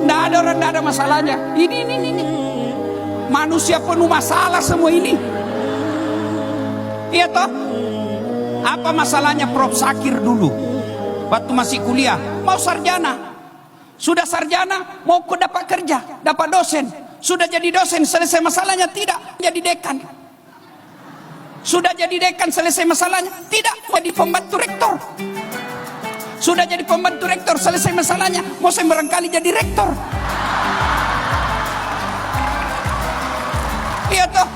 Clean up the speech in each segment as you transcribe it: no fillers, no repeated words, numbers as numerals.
Nggak ada orang, nggak ada masalahnya. Ini. Manusia penuh masalah semua ini. Iya toh? Apa masalahnya Prof Sakir dulu? Waktu masih kuliah, mau sarjana. Sudah sarjana, mau dapat kerja, dapat dosen. Sudah jadi dosen, selesai masalahnya? Tidak, jadi dekan. Sudah jadi dekan, selesai masalahnya? Tidak, jadi pembantu rektor. Sudah jadi pembantu rektor, selesai masalahnya? Mau saya barangkali jadi rektor. Iya toh?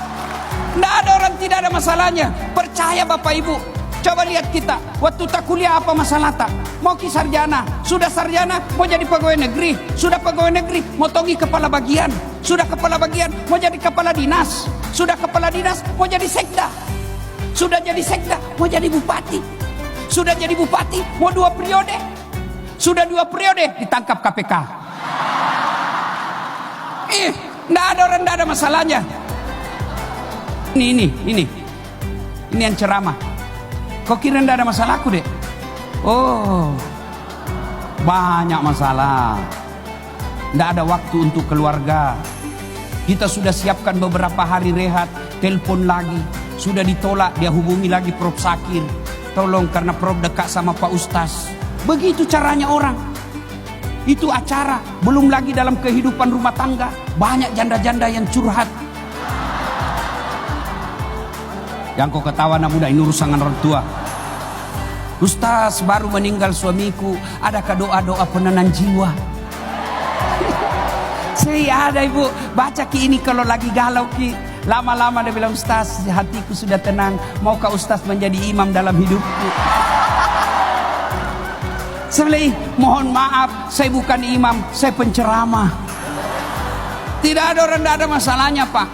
Nggak ada orang tidak ada masalahnya. Percaya Bapak Ibu. Coba lihat kita, waktu tak kuliah apa masalah tak? Mau ki sarjana, sudah sarjana mau jadi pegawai negeri, sudah pegawai negeri mau togi kepala bagian, sudah kepala bagian mau jadi kepala dinas, sudah kepala dinas mau jadi sekda, sudah jadi sekda mau jadi bupati, sudah jadi bupati mau 2 periode, sudah 2 periode ditangkap KPK. Nggak ada orang, nggak ada masalahnya. Ini yang ceramah. Kok kira nggak ada masalahku dek? Oh, banyak masalah. Nggak ada waktu untuk keluarga. Kita sudah siapkan beberapa hari rehat, telepon lagi. Sudah ditolak, dia hubungi lagi Prof Sakir. Tolong karena Prof dekat sama Pak Ustaz. Begitu caranya orang. Itu acara. Belum lagi dalam kehidupan rumah tangga. Banyak janda-janda yang curhat. Yang kau ketawa anak muda, ini urusan orang tua. Ustaz, baru meninggal suamiku, adakah doa-doa penenang jiwa? Saya ada ibu, baca ki ini kalau lagi galau ki. Lama-lama dia bilang, Ustaz, hatiku sudah tenang, maukah Ustaz menjadi imam dalam hidupku? Saya bilang, mohon maaf, saya bukan imam, saya penceramah. Tidak ada orang, tidak ada masalahnya Pak.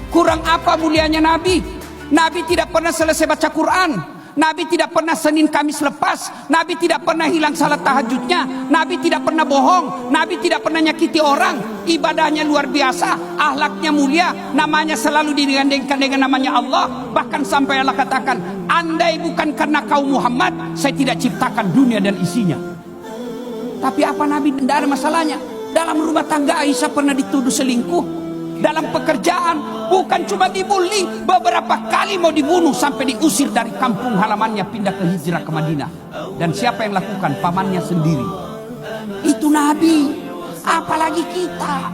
Kurang apa mulianya Nabi? Nabi tidak pernah selesai baca Quran. Nabi tidak pernah Senin Kamis lepas. Nabi tidak pernah hilang salat tahajudnya. Nabi tidak pernah bohong. Nabi tidak pernah nyakiti orang. Ibadahnya luar biasa, akhlaknya mulia, namanya selalu digandengkan dengan namanya Allah. Bahkan sampai Allah katakan, andai bukan karena kau Muhammad, saya tidak ciptakan dunia dan isinya. Tapi apa Nabi tidak ada masalahnya? Dalam rumah tangga Aisyah pernah dituduh selingkuh. Dalam pekerjaan bukan cuma dibully, beberapa kali mau dibunuh sampai diusir dari kampung halamannya, pindah ke hijrah ke Madinah. Dan siapa yang lakukan? Pamannya sendiri. Itu Nabi, apalagi kita.